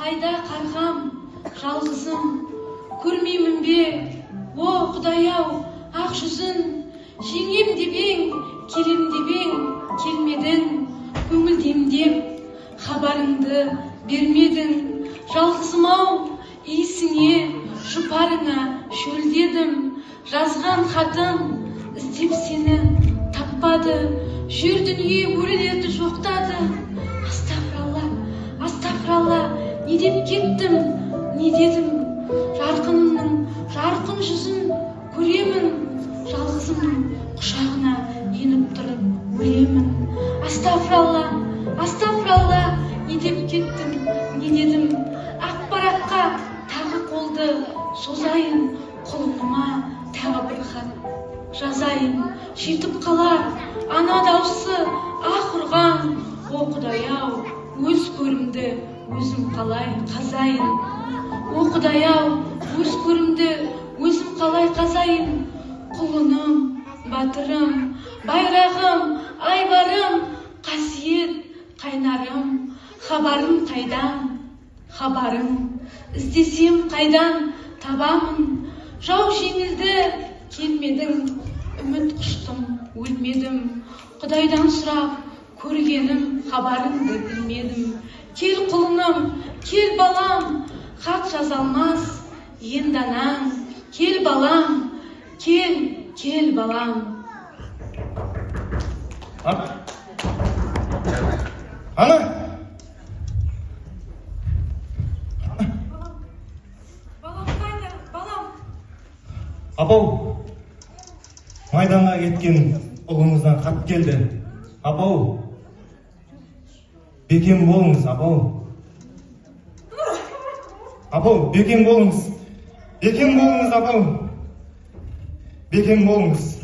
Қайда қарғам, жалғызым, көрмеймін бе, о Құдай-ау, ақ жүзін. Жеңем дебең, келем дебең, келмедің, көңілдемдеп, хабарыңды бермедің. Жалғызым-ау, иісіңе, жұпарыңа шөлдедім. Жазған хатым, іздеп сені таппады. Жер дүние өлілерді жоқтады. Астафыралла, не деп кеттім, не дедім? Жарқынымның жарқын жүзін көремін. Жалғызымның құшағына еніп тұрып өлемін. Астафыралла, не деп кеттім, не дедім? Ақ параққа тағы қолды созайын, құлыныма тағы бір хат жазайын. Жетіп қалар ана даусы ақ ұрған. О Құдай-ау, өз көрімді өзім қалай қазайын. О Құдай-ау, өз көрімді өзім қалай қазайын. Құлыным, батырым, байрағым, айбарым, қасиет қайнарым. Хабарым қайдан, хабарым, іздесем қайдан табамын. Жау жеңілді, келмедің, үміт құштым, өлмедім. Құдайдан сұрап көргенім, хабарыңды білмедім. Кел құлыным, кел балам, хат жазалмас енді анаң. Кел балам, кел балам. Ана! Балам қайда, балам? Апау, майданға кеткен ұлыңыздан хат келді. Апау, бекем болыңыз, апау. Апау, бекем болыңыз. Бекем болыңыз, апау. Бекем болыңыз.